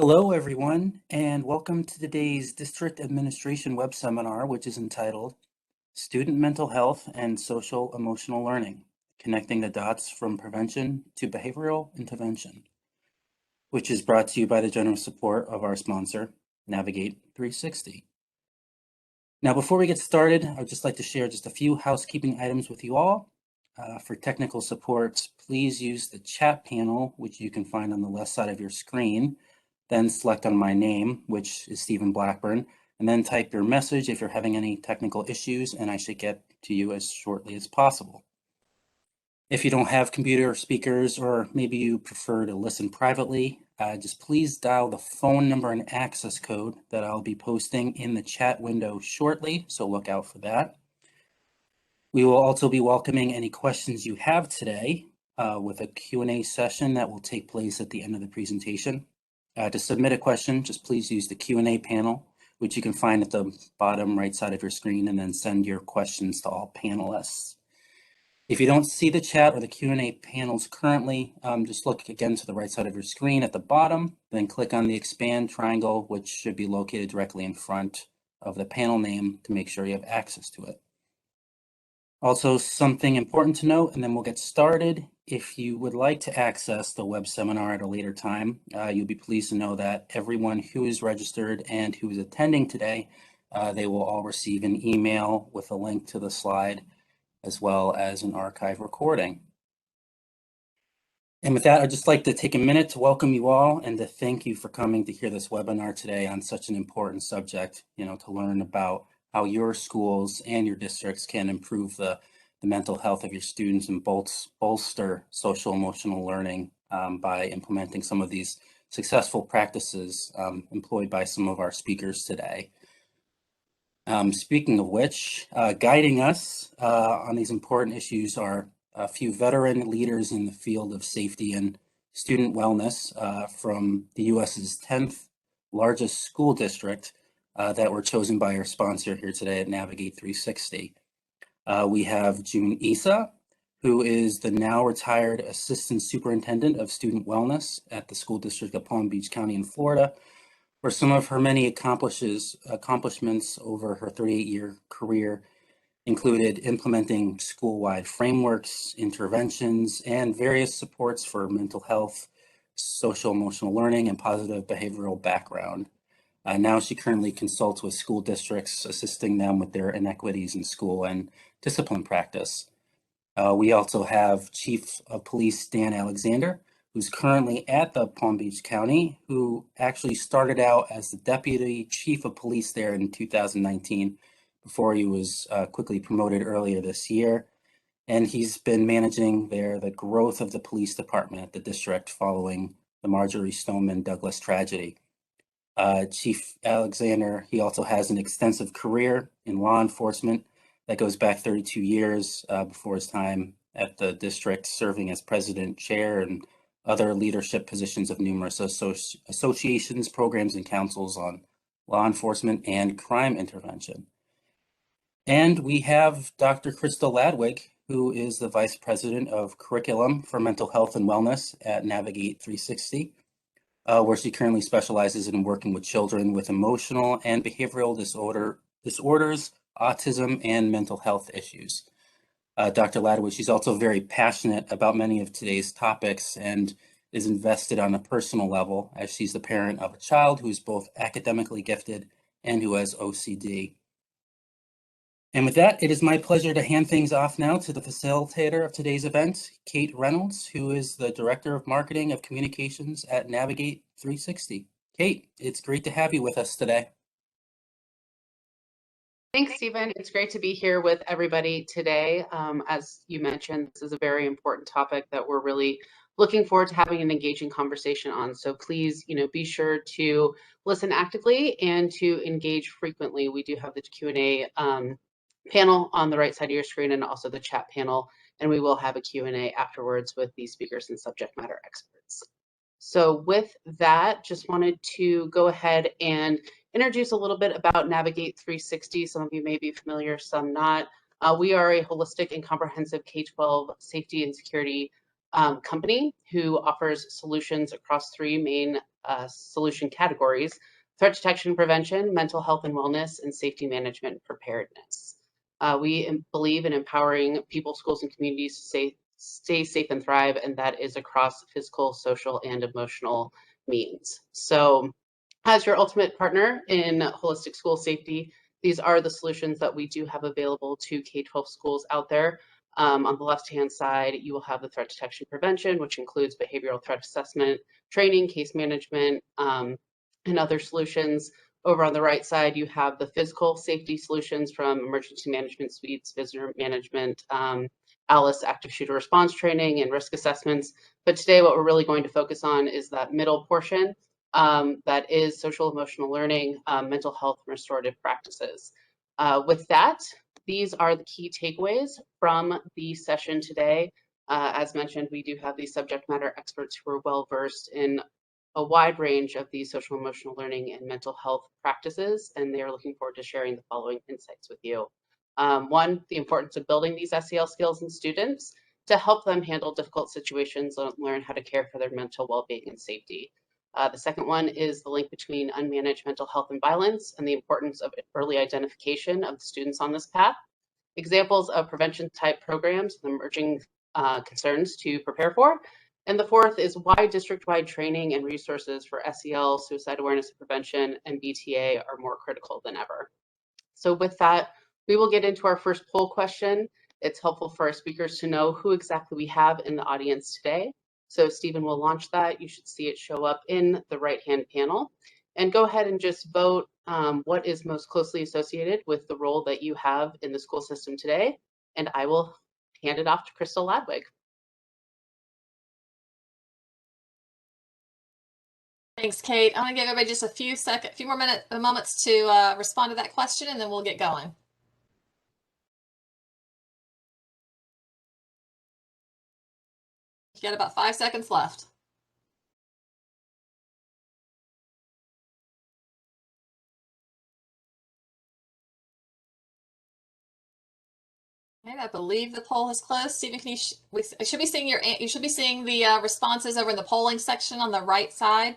Hello, everyone, and welcome to today's District Administration Web Seminar, which is entitled Student Mental Health and Social Emotional Learning, Connecting the Dots from Prevention to Behavioral Intervention, which is brought to you by the generous support of our sponsor, Navigate 360. Now, before we get started, I'd just like to share just a few housekeeping items with you all. For technical support, please use the chat panel, which you can find on the left side of your screen. Then select on my name, which is Stephen Blackburn, and then type your message if you're having any technical issues, and I should get to you as shortly as possible. If you don't have computer speakers, or maybe you prefer to listen privately, just please dial the phone number and access code that I'll be posting in the chat window shortly, so look out for that. We will also be welcoming any questions you have today with a Q&A session that will take place at the end of the presentation. To submit a question, just please use the Q&A panel, which you can find at the bottom right side of your screen, and then send your questions to all panelists. If you don't see the chat or the Q&A panels currently, just look again to the right side of your screen at the bottom, then click on the expand triangle, which should be located directly in front of the panel name to make sure you have access to it. Also, something important to note, and then we'll get started. If you would like to access the web seminar at a later time, you'll be pleased to know that everyone who is registered and who is attending today, they will all receive an email with a link to the slide, as well as an archive recording. And with that, I'd just like to take a minute to welcome you all and to thank you for coming to hear this webinar today on such an important subject, to learn about how your schools and your districts can improve the mental health of your students and bolster social emotional learning by implementing some of these successful practices employed by some of our speakers today. Speaking of which, guiding us on these important issues are a few veteran leaders in the field of safety and student wellness from the US's 10th largest school district that were chosen by our sponsor here today at Navigate 360. We have June Issa, who is the now retired Assistant Superintendent of Student Wellness at the School District of Palm Beach County in Florida, where some of her many accomplishments over her 38-year career included implementing school-wide frameworks, interventions, and various supports for mental health, social emotional learning, and positive behavioral background. Now she currently consults with school districts, assisting them with their inequities in school and discipline practice. We also have Chief of Police Dan Alexander, who's currently at the Palm Beach County, who actually started out as the Deputy Chief of Police there in 2019 before he was quickly promoted earlier this year. And he's been managing there the growth of the police department at the district following the Marjorie Stoneman Douglas tragedy. Chief Alexander, he also has an extensive career in law enforcement that goes back 32 years before his time at the district, serving as president, chair, and other leadership positions of numerous associations, programs, and councils on law enforcement and crime intervention. And we have Dr. Crystal Ladwig, who is the Vice President of Curriculum for Mental Health and Wellness at Navigate 360. Where she currently specializes in working with children with emotional and behavioral disorders, autism, and mental health issues. Dr. Ladwig, she's also very passionate about many of today's topics and is invested on a personal level, as she's the parent of a child who is both academically gifted and who has OCD. And with that, it is my pleasure to hand things off now to the facilitator of today's event, Kate Reynolds, who is the Director of Marketing of Communications at Navigate 360. Kate, it's great to have you with us today. Thanks, Stephen. It's great to be here with everybody today. As you mentioned, this is a very important topic that we're really looking forward to having an engaging conversation on. So please, be sure to listen actively and to engage frequently. We do have the Q&A panel on the right side of your screen and also the chat panel, and we will have a Q&A afterwards with the speakers and subject matter experts. So with that, just wanted to go ahead and introduce a little bit about Navigate 360. Some of you may be familiar, some not. We are a holistic and comprehensive K-12 safety and security company who offers solutions across three main solution categories: threat detection and prevention, mental health and wellness, and safety management preparedness. We believe in empowering people, schools, and communities to stay safe and thrive, and that is across physical, social, and emotional means. So as your ultimate partner in holistic school safety, these are the solutions that we do have available to K-12 schools out there. On the left-hand side, you will have the threat detection prevention, which includes behavioral threat assessment, training, case management, and other solutions. Over on the right side, you have the physical safety solutions from emergency management suites, visitor management, ALICE active shooter response training, and risk assessments. But today, what we're really going to focus on is that middle portion, that is social emotional learning, mental health, and restorative practices. With that, these are the key takeaways from the session today. As mentioned, we do have these subject matter experts who are well versed in a wide range of these social emotional learning and mental health practices, and they are looking forward to sharing the following insights with you. One, the importance of building these SEL skills in students to help them handle difficult situations and learn how to care for their mental well-being and safety. The second one is the link between unmanaged mental health and violence and the importance of early identification of the students on this path. Examples of prevention type programs and emerging concerns to prepare for. And the fourth is why district-wide training and resources for SEL, suicide awareness and prevention, and BTA are more critical than ever. So with that, we will get into our first poll question. It's helpful for our speakers to know who exactly we have in the audience today. So Stephen will launch that. You should see it show up in the right-hand panel. And go ahead and just vote what is most closely associated with the role that you have in the school system today. And I will hand it off to Crystal Ladwig. Thanks, Kate. I'm gonna give everybody just a few more moments to respond to that question, and then we'll get going. You got about 5 seconds left. Okay, I believe the poll has closed. Stephen, can we should be seeing you should be seeing the responses over in the polling section on the right side.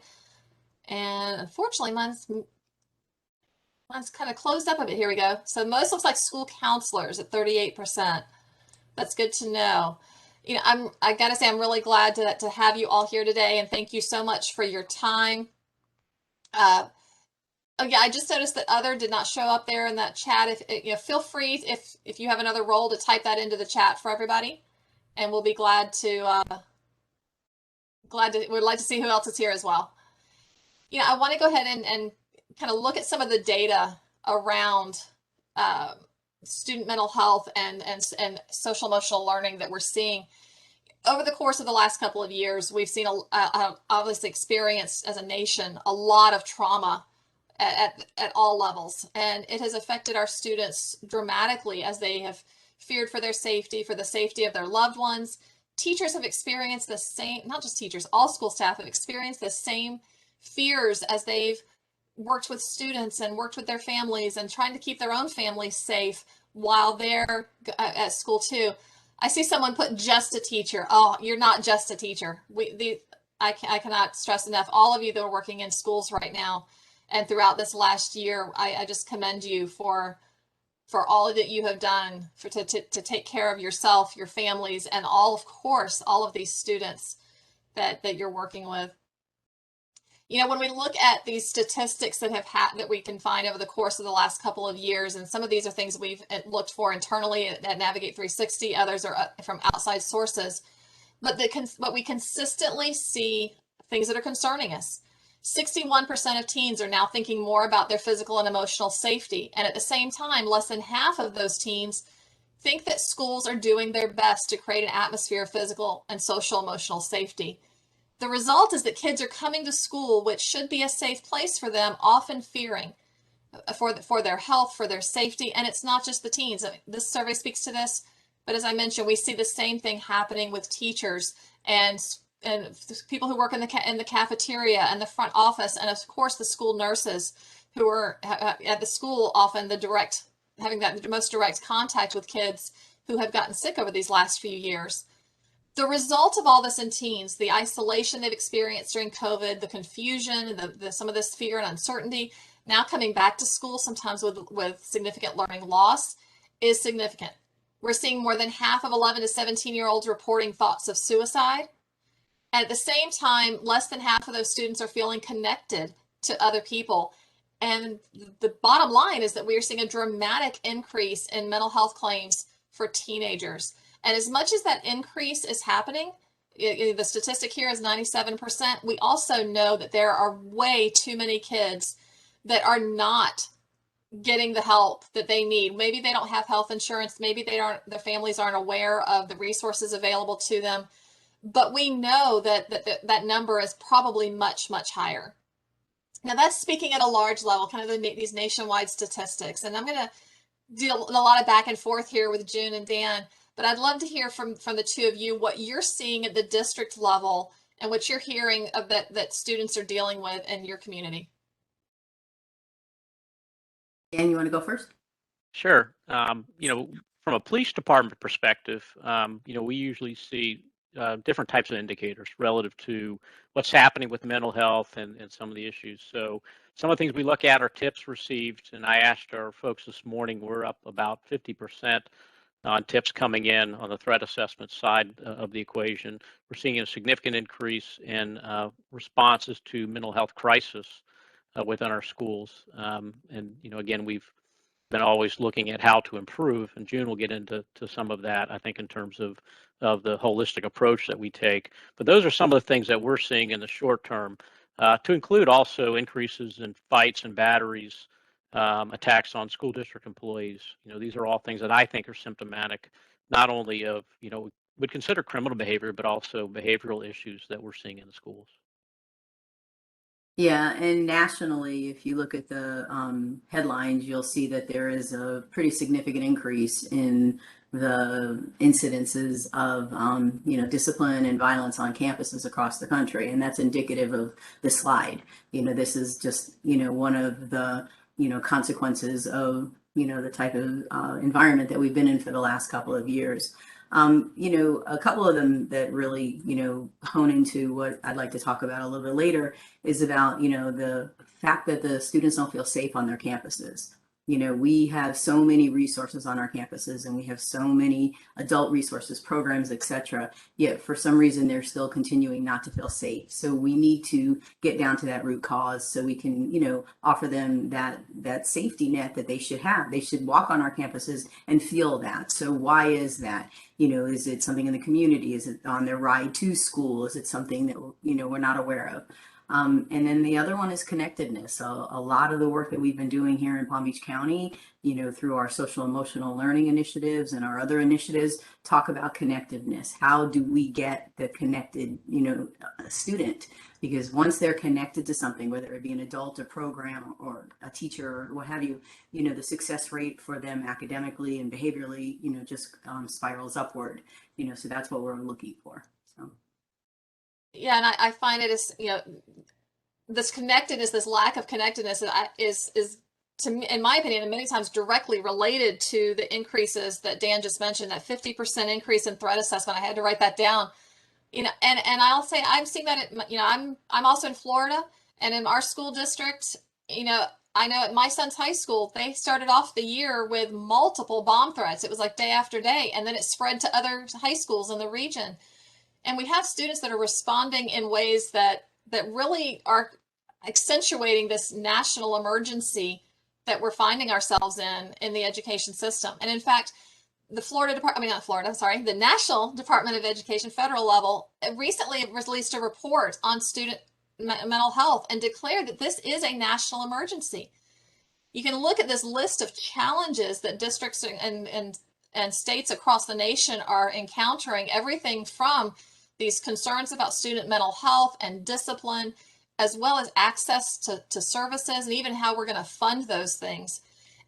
And unfortunately, mine's kind of closed up a bit. Here we go. So most looks like school counselors at 38%. That's good to know. You know, I gotta say, I'm really glad to have you all here today, and thank you so much for your time. Oh yeah, I just noticed that other did not show up there in that chat. If you know, feel free if you have another role to type that into the chat for everybody, and we'll be glad to we'd like to see who else is here as well. You know, I want to go ahead and kind of look at some of the data around student mental health and social emotional learning that we're seeing over the course of the last couple of years. We've seen obviously experienced as a nation a lot of trauma at all levels, and it has affected our students dramatically as they have feared for their safety, for the safety of their loved ones. Teachers have experienced the same, not just teachers, all school staff have experienced the same fears as they've worked with students and worked with their families and trying to keep their own families safe while they're at school too. I see someone put just a teacher. Oh, you're not just a teacher. I cannot stress enough, all of you that are working in schools right now and throughout this last year, I just commend you for all that you have done to take care of yourself, your families, and of course, all of these students that you're working with. You know, when we look at these statistics that we can find over the course of the last couple of years, and some of these are things we've looked for internally at Navigate 360, others are from outside sources, but we consistently see things that are concerning us. 61% of teens are now thinking more about their physical and emotional safety, and at the same time, less than half of those teens think that schools are doing their best to create an atmosphere of physical and social emotional safety. The result is that kids are coming to school, which should be a safe place for them, often fearing for their health, for their safety. And it's not just the teens. This survey speaks to this, but as I mentioned, we see the same thing happening with teachers and people who work in the cafeteria and the front office, and of course the school nurses who are at the school, often having that most direct contact with kids who have gotten sick over these last few years. The result of all this in teens, the isolation they've experienced during COVID, the confusion, some of this fear and uncertainty, now coming back to school, sometimes with significant learning loss, is significant. We're seeing more than half of 11 to 17-year-olds reporting thoughts of suicide. And at the same time, less than half of those students are feeling connected to other people. And the bottom line is that we are seeing a dramatic increase in mental health claims for teenagers. And as much as that increase is happening, the statistic here is 97%. We also know that there are way too many kids that are not getting the help that they need. Maybe they don't have health insurance. Maybe their families aren't aware of the resources available to them. But we know that number is probably much, much higher. Now that's speaking at a large level, kind of these nationwide statistics. And I'm going to deal a lot of back and forth here with June and Dan, but I'd love to hear from the two of you what you're seeing at the district level and what you're hearing of that students are dealing with in your community. Dan, you want to go first? Sure. From a police department perspective, we usually see different types of indicators relative to what's happening with mental health and some of the issues. So some of the things we look at are tips received, and I asked our folks this morning, we're up about 50% on tips coming in on the threat assessment side of the equation. We're seeing a significant increase in responses to mental health crisis within our schools. Again, we've been always looking at how to improve, and June will get into some of that, I think, in terms of the holistic approach that we take. But those are some of the things that we're seeing in the short term, to include also increases in fights and batteries, attacks on school district employees. These are all things that I think are symptomatic, not only of, would consider criminal behavior, but also behavioral issues that we're seeing in the schools. Yeah, and nationally, if you look at the headlines, you'll see that there is a pretty significant increase in the incidences of, discipline and violence on campuses across the country. And that's indicative of the slide. This is just, one of the, consequences of, the type of environment that we've been in for the last couple of years. A couple of them that really, hone into what I'd like to talk about a little bit later is about, the fact that the students don't feel safe on their campuses. We have so many resources on our campuses, and we have so many adult resources, programs, etc. Yet for some reason, they're still continuing not to feel safe. So we need to get down to that root cause so we can, offer them that safety net that they should have. They should walk on our campuses and feel that. So why is that? Is it something in the community? Is it on their ride to school? Is it something that, we're not aware of? And then the other one is connectedness. So a lot of the work that we've been doing here in Palm Beach County, through our social emotional learning initiatives and our other initiatives, talk about connectedness. How do we get the connected, student? Because once they're connected to something, whether it be an adult, a program, or a teacher, or what have you, the success rate for them academically and behaviorally, just spirals upward. So that's what we're looking for. So. Yeah, and I find it as, this connectedness, this lack of connectedness is to me, in my opinion, and many times directly related to the increases that Dan just mentioned, that 50% increase in threat assessment. I had to write that down, and I'll say I'm seeing that, I'm also in Florida, and in our school district, I know at my son's high school, they started off the year with multiple bomb threats. It was like day after day, and then it spread to other high schools in the region. And we have students that are responding in ways that really are accentuating this national emergency that we're finding ourselves in the education system. And in fact, the the National Department of Education, federal level, recently released a report on student mental health and declared that this is a national emergency. You can look at this list of challenges that districts and states across the nation are encountering, everything from these concerns about student mental health and discipline, as well as access to services, and even how we're going to fund those things.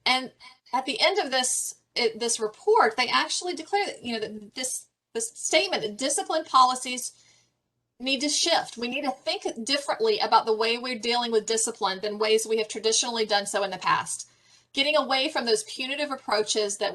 And at the end of this report, they actually declare that, that this statement that discipline policies need to shift. We need to think differently about the way we're dealing with discipline than ways we have traditionally done so in the past. Getting away from those punitive approaches that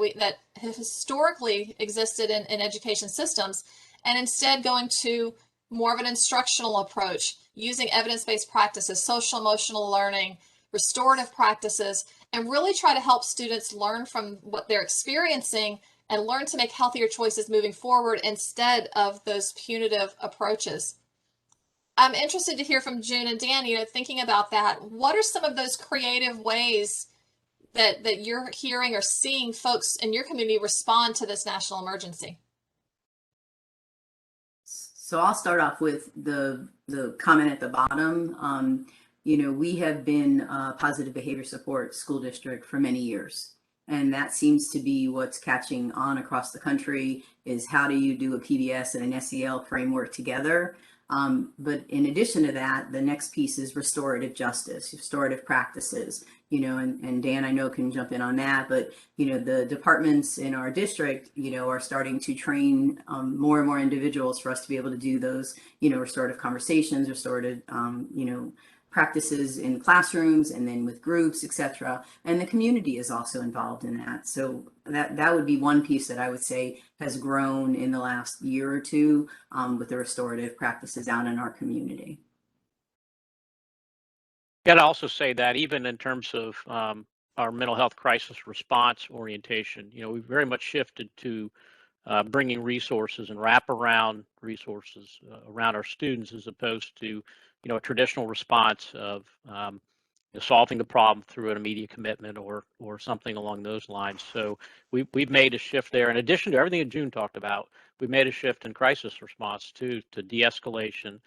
have historically existed in education systems, and instead going to more of an instructional approach, using evidence-based practices, social emotional learning, restorative practices, and really try to help students learn from what they're experiencing and learn to make healthier choices moving forward instead of those punitive approaches. I'm interested to hear from June and Dan, thinking about that. What are some of those creative ways that you're hearing or seeing folks in your community respond to this national emergency? So I'll start off with the comment at the bottom. We have been a positive behavior support school district for many years. And that seems to be what's catching on across the country, is how do you do a PBS and an SEL framework together? But in addition to that, the next piece is restorative justice, restorative practices, and Dan, I know, can jump in on that, but, the departments in our district, are starting to train more and more individuals for us to be able to do those, restorative conversations, restorative, practices in classrooms and then with groups, etc. And the community is also involved in that. So that would be one piece that I would say has grown in the last year or two with the restorative practices out in our community. I'd also say that even in terms of our mental health crisis response orientation, we've very much shifted to bringing resources and wraparound resources around our students, as opposed to, a traditional response of solving the problem through an immediate commitment or something along those lines. So we've made a shift there. In addition to everything that June talked about, we've made a shift in crisis response to de-escalation,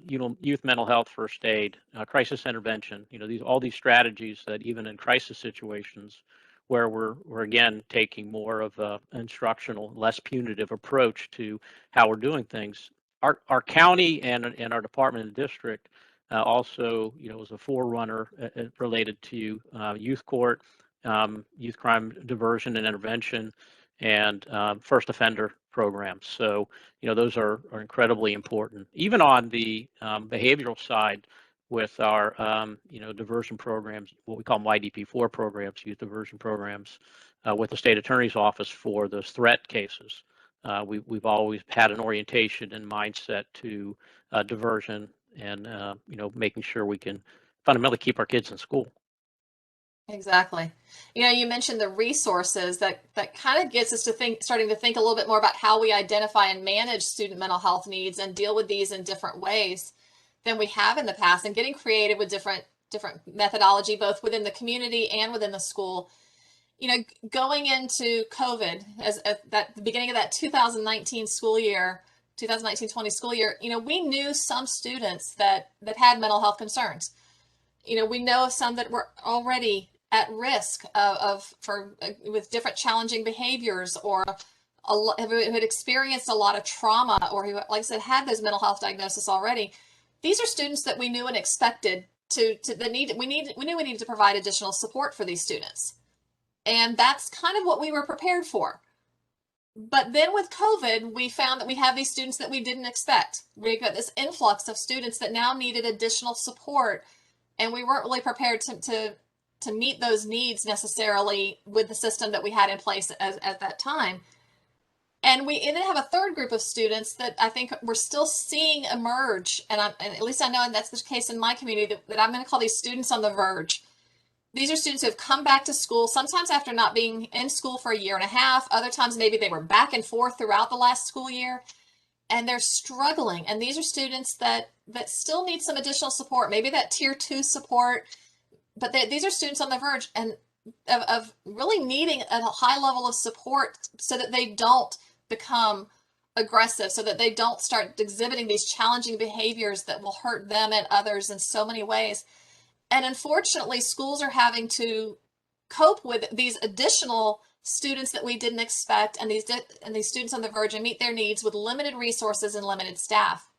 youth mental health first aid, crisis intervention. All these strategies that even in crisis situations, where we're again taking more of an instructional, less punitive approach to how we're doing things. Our county and our department and district also, was a forerunner related to youth court, youth crime diversion and intervention, and first offender programs. So, those are incredibly important. Even on the behavioral side, with our diversion programs, what we call them YDP4 programs, youth diversion programs, with the state attorney's office for those threat cases. We've always had an orientation and mindset to diversion and making sure we can fundamentally keep our kids in school. Exactly. You mentioned the resources that kind of gets us to starting to think a little bit more about how we identify and manage student mental health needs and deal with these in different ways than we have in the past, and getting creative with different methodology, both within the community and within the school. Going into COVID, as at the beginning of that 2019 school year, 2019-20 school year, we knew some students that had mental health concerns. We know of some that were already at risk with different challenging behaviors, or who had experienced a lot of trauma, or who, like I said, had those mental health diagnosis already. These are students that we knew and expected we knew we needed to provide additional support for these students. And that's kind of what we were prepared for. But then with COVID, we found that we have these students that we didn't expect. We got this influx of students that now needed additional support, and we weren't really prepared to meet those needs necessarily with the system that we had in place at that time. And we then have a third group of students that I think we're still seeing emerge, and at least I know that's the case in my community, that I'm going to call these students on the verge. These are students who have come back to school, sometimes after not being in school for a year and a half. Other times maybe they were back and forth throughout the last school year, and they're struggling. And these are students that still need some additional support, maybe that tier 2 support, but these are students on the verge and of really needing a high level of support so that they don't become aggressive, so that they don't start exhibiting these challenging behaviors that will hurt them and others in so many ways. And unfortunately, schools are having to cope with these additional students that we didn't expect, and these students on the verge, and meet their needs with limited resources and limited staff.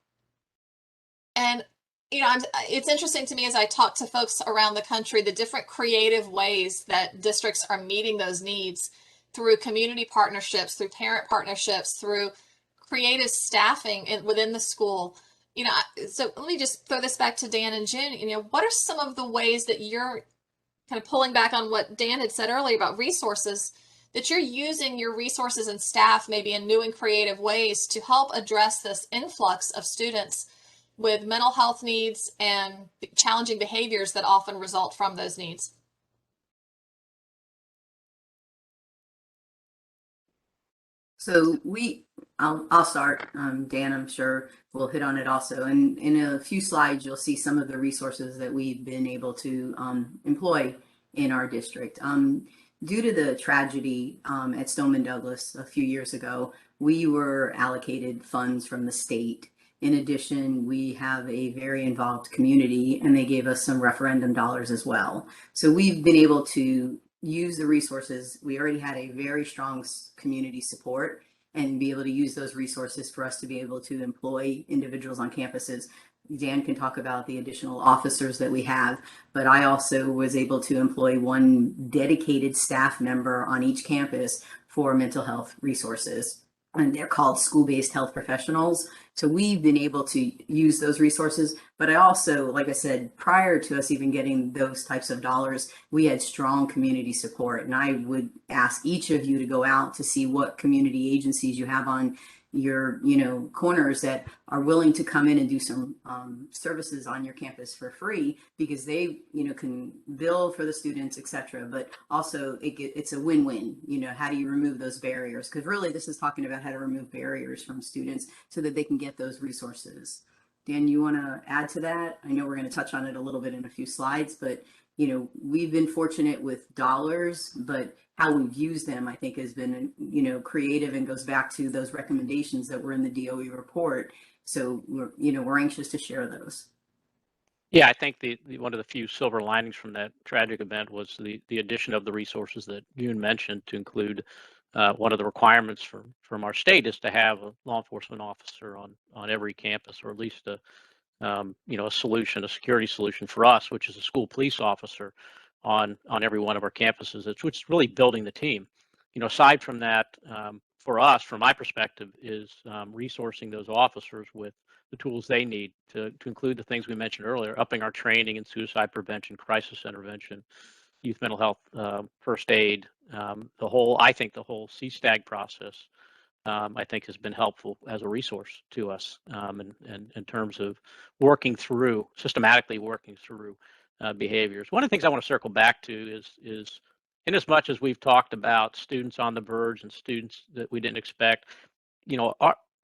And it's interesting to me as I talk to folks around the country, the different creative ways that districts are meeting those needs through community partnerships, through parent partnerships, through creative staffing within the school. So let me just throw this back to Dan and June. What are some of the ways that you're kind of pulling back on what Dan had said earlier about resources that you're using your resources and staff maybe in new and creative ways to help address this influx of students with mental health needs and challenging behaviors that often result from those needs. So I'll start. Dan, I'm sure will hit on it also. And in a few slides, you'll see some of the resources that we've been able to employ in our district. Due to the tragedy at Stoneman Douglas a few years ago, we were allocated funds from the state. In addition, we have a very involved community, and they gave us some referendum dollars as well. So we've been able to use the resources. We already had a very strong community support and be able to use those resources for us to be able to employ individuals on campuses. Dan can talk about the additional officers that we have, but I also was able to employ one dedicated staff member on each campus for mental health resources. And they're called school-based health professionals. So we've been able to use those resources, but I also, like I said, prior to us even getting those types of dollars, we had strong community support. And I would ask each of you to go out to see what community agencies you have on your, corners that are willing to come in and do some services on your campus for free, because they, can bill for the students, etc. But also it's a win-win. How do you remove those barriers? Because really this is talking about how to remove barriers from students so that they can get those resources. Dan, you want to add to that? I know we're going to touch on it a little bit in a few slides, but we've been fortunate with dollars, but how we've used them, I think, has been, creative and goes back to those recommendations that were in the DOE report. So we're anxious to share those. Yeah, I think the one of the few silver linings from that tragic event was the addition of the resources that Yoon mentioned, to include one of the requirements from our state is to have a law enforcement officer on every campus, or at least a solution, a security solution for us, which is a school police officer on every one of our campuses. Which is really building the team. Aside from that, for us, from my perspective, is resourcing those officers with the tools they need to include the things we mentioned earlier, upping our training in suicide prevention, crisis intervention, youth mental health, first aid, I think the whole CSTAG process, I think has been helpful as a resource to us, in terms of systematically working through behaviors. One of the things I want to circle back to is in as much as we've talked about students on the verge and students that we didn't expect,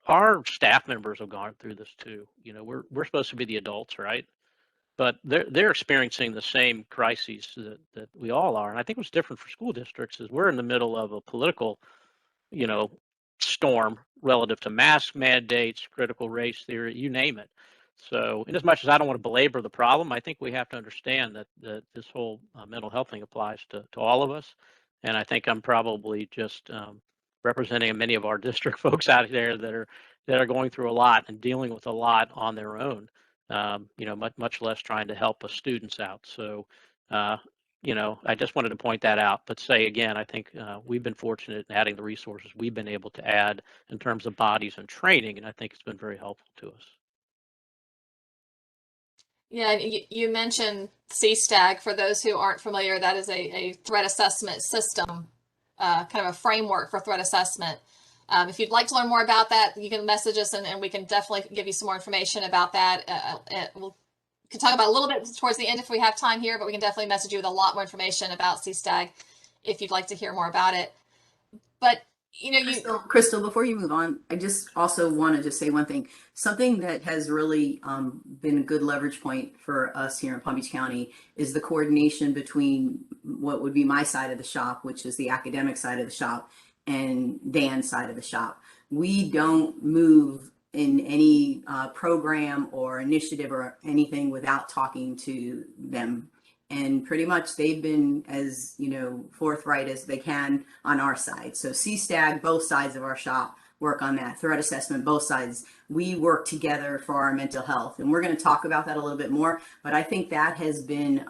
our staff members have gone through this too. We're supposed to be the adults, right? But they're experiencing the same crises that we all are. And I think what's different for school districts is we're in the middle of a political, storm relative to mask mandates, critical race theory, you name it. So, in as much as I don't want to belabor the problem, I think we have to understand that this whole mental health thing applies to all of us. And I think I'm probably just representing many of our district folks out there that are going through a lot and dealing with a lot on their own. Much less trying to help us students out. So, I just wanted to point that out, but say again, I think we've been fortunate in adding the resources we've been able to add in terms of bodies and training, and I think it's been very helpful to us. Yeah, you mentioned CSTAG. For those who aren't familiar, that is a threat assessment system, kind of a framework for threat assessment. If you'd like to learn more about that, you can message us and we can definitely give you some more information about that. We'll can talk about a little bit towards the end if we have time here, but we can definitely message you with a lot more information about CSTAG if you'd like to hear more about it. But Crystal, before you move on, I just also want to just say one thing. Something that has really been a good leverage point for us here in Palm Beach County is the coordination between what would be my side of the shop, which is the academic side of the shop, and Dan's side of the shop. We don't move in any program or initiative or anything without talking to them. And pretty much they've been as, forthright as they can on our side. So CSTAG, both sides of our shop work on that. Threat assessment, both sides. We work together for our mental health. And we're going to talk about that a little bit more. But I think that has been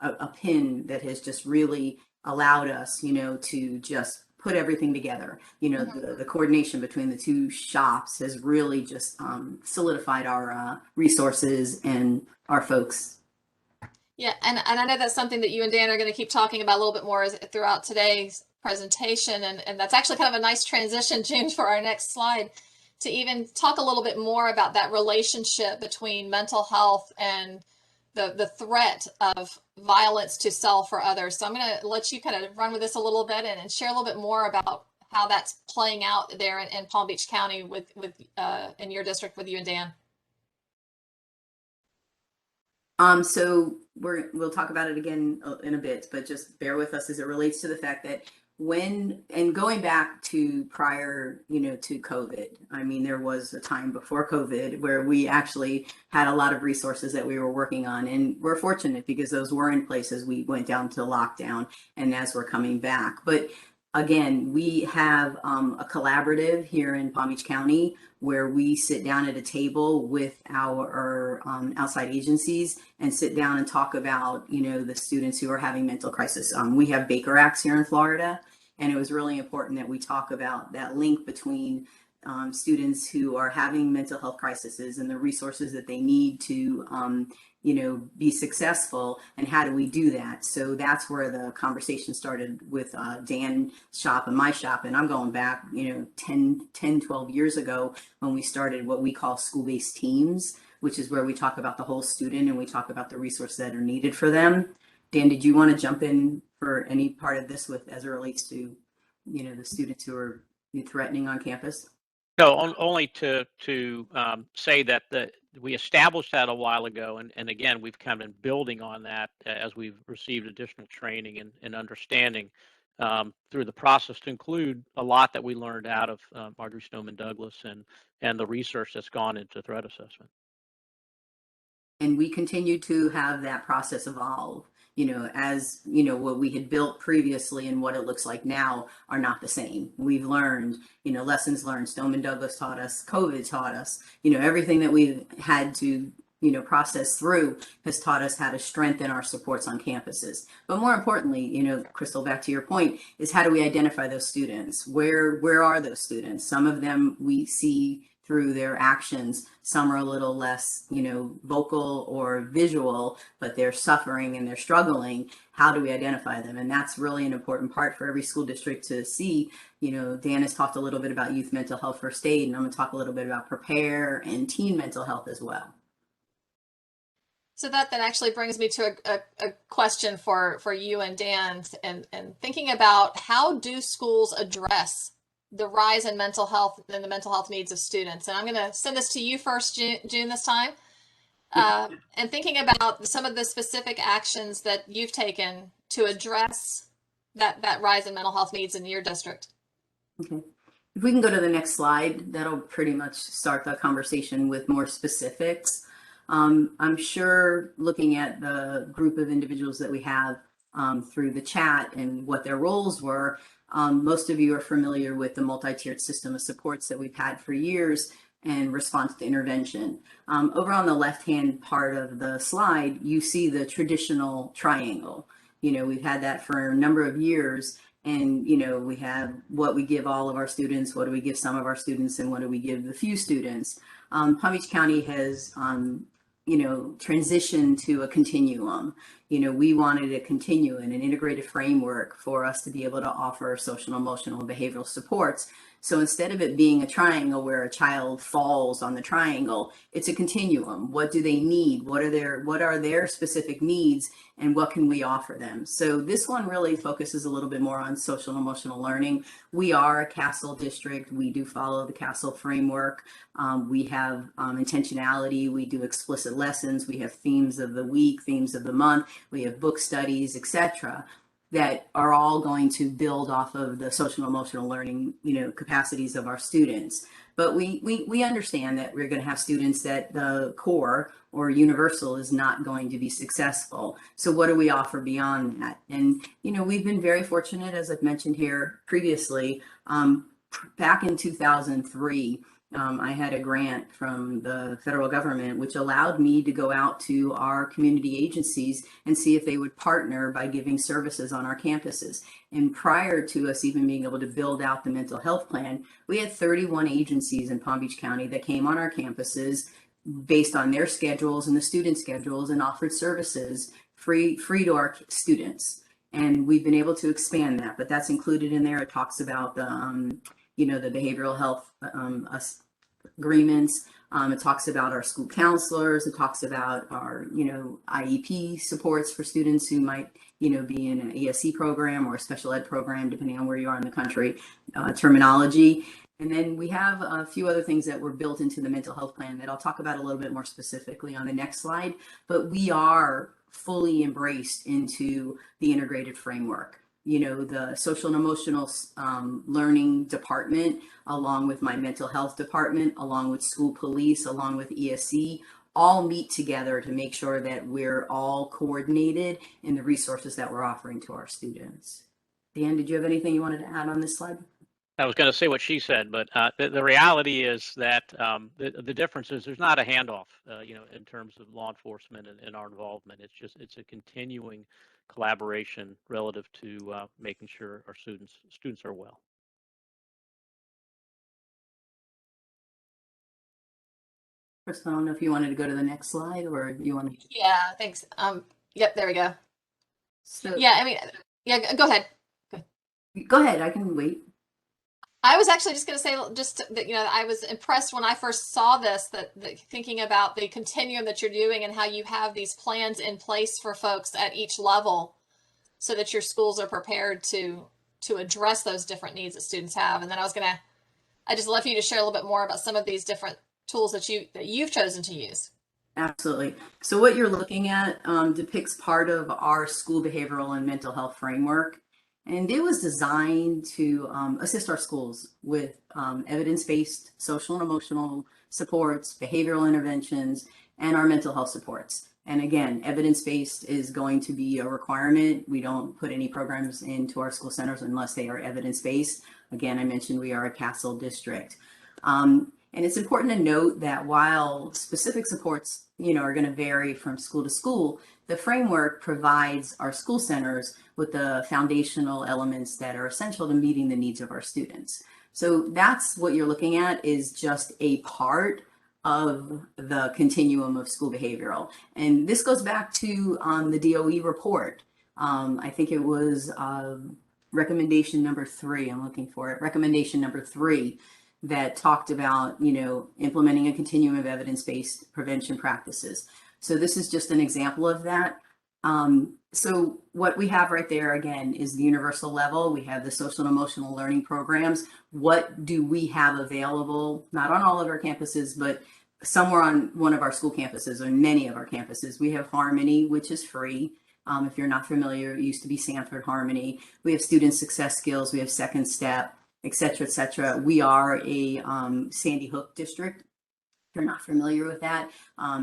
a pin that has just really allowed us, to just put everything together. The coordination between the two shops has really just solidified our resources and our folks. Yeah, and I know that's something that you and Dan are going to keep talking about a little bit more throughout today's presentation, and that's actually kind of a nice transition, June, for our next slide, to even talk a little bit more about that relationship between mental health and the threat of violence to self or others. So I'm going to let you kind of run with this a little bit and share a little bit more about how that's playing out there in Palm Beach County with in your district with you and Dan. So we'll talk about it again in a bit, but just bear with us as it relates to the fact that going back to prior, to COVID, I mean, there was a time before COVID where we actually had a lot of resources that we were working on, and we're fortunate because those were in place as we went down to lockdown and as we're coming back. But again, we have a collaborative here in Palm Beach County where we sit down at a table with our outside agencies and sit down and talk about, the students who are having mental crisis. We have Baker Acts here in Florida, and it was really important that we talk about that link between students who are having mental health crises and the resources that they need to be successful, and how do we do that. So that's where the conversation started with Dan's shop and my shop, and I'm going back 10-12 years ago when we started what we call school-based teams, which is where we talk about the whole student and we talk about the resources that are needed for them. Dan, did you want to jump in for any part of this as it relates to the students who are threatening on campus? No, only to say that we established that a while ago, and again, we've kind of been building on that as we've received additional training and understanding through the process, to include a lot that we learned out of Marjorie Stoneman Douglas and the research that's gone into threat assessment. And we continue to have that process evolve. As what we had built previously and what it looks like now are not the same. We've learned, lessons learned. Stoneman Douglas taught us, COVID taught us, everything that we've had to, process through has taught us how to strengthen our supports on campuses. But more importantly, Crystal, back to your point, is how do we identify those students? Where are those students? Some of them we see through their actions. Some are a little less, vocal or visual, but they're suffering and they're struggling. How do we identify them? And that's really an important part for every school district to see. Dan has talked a little bit about youth mental health first aid, and I'm going to talk a little bit about prepare and teen mental health as well. So that then actually brings me to a question for you and Dan, and thinking about how do schools address the rise in mental health and the mental health needs of students. And I'm going to send this to you first, June, this time. And thinking about some of the specific actions that you've taken to address that rise in mental health needs in your district. Okay. If we can go to the next slide, that'll pretty much start the conversation with more specifics. I'm sure looking at the group of individuals that we have through the chat and what their roles were, most of you are familiar with the multi-tiered system of supports that we've had for years and response to intervention. Over on the left-hand part of the slide, you see the traditional triangle. We've had that for a number of years, and we have what we give all of our students, what do we give some of our students, and what do we give the few students. Palm Beach County has transitioned to a continuum. We wanted a continuum and an integrated framework for us to be able to offer social, emotional, and behavioral supports. So instead of it being a triangle where a child falls on the triangle, it's a continuum. What do they need? What are their specific needs, and what can we offer them? So this one really focuses a little bit more on social and emotional learning. We are a CASEL district. We do follow the CASEL framework. We have intentionality. We do explicit lessons. We have themes of the week, themes of the month. We have book studies, etc., that are all going to build off of the social and emotional learning, capacities of our students. But we understand that we're going to have students that the core or universal is not going to be successful. So what do we offer beyond that? And, we've been very fortunate, as I've mentioned here previously. Back in 2003, I had a grant from the federal government, which allowed me to go out to our community agencies and see if they would partner by giving services on our campuses. And prior to us even being able to build out the mental health plan, we had 31 agencies in Palm Beach County that came on our campuses based on their schedules and the student schedules and offered services free to our students. And we've been able to expand that, but that's included in there. It talks about the, the behavioral health agreements. It talks about our school counselors. It talks about our, IEP supports for students who might, be in an ESC program or a special ed program, depending on where you are in the country, terminology. And then we have a few other things that were built into the mental health plan that I'll talk about a little bit more specifically on the next slide. But we are fully embraced into the integrated framework. The social and emotional learning department, along with my mental health department, along with school police, along with ESC, all meet together to make sure that we're all coordinated in the resources that we're offering to our students. Dan, did you have anything you wanted to add on this slide? I was going to say what she said, but the reality is that the difference is there's not a handoff, in terms of law enforcement and our involvement. It's a continuing collaboration relative to making sure our students are well. Crystal, I don't know if you wanted to go to the next slide or you want to. Yeah, thanks. Yep, there we go. So Yeah, I mean, yeah, go ahead. Go ahead, I can wait. I was actually just going to say that, I was impressed when I first saw this, that thinking about the continuum that you're doing and how you have these plans in place for folks at each level so that your schools are prepared to address those different needs that students have. And then I just love for you to share a little bit more about some of these different tools that you've chosen to use. Absolutely. So what you're looking at depicts part of our school behavioral and mental health framework. And it was designed to assist our schools with evidence-based social and emotional supports, behavioral interventions, and our mental health supports. And again, evidence-based is going to be a requirement. We don't put any programs into our school centers unless they are evidence-based. Again, I mentioned we are a Castle district. And it's important to note that while specific supports, are going to vary from school to school, the framework provides our school centers with the foundational elements that are essential to meeting the needs of our students. So that's what you're looking at, is just a part of the continuum of school behavioral. And this goes back to the DOE report. I think it was recommendation number 3. I'm looking for it. Recommendation number 3 that talked about, implementing a continuum of evidence-based prevention practices. So this is just an example of that. So what we have right there, again, is the universal level. We have the social and emotional learning programs. What do we have available? Not on all of our campuses, but somewhere on one of our school campuses or many of our campuses. We have Harmony, which is free. If you're not familiar, it used to be Sanford Harmony. We have student success skills. We have Second Step, et cetera, et cetera. We are a Sandy Hook district. If you're not familiar with that,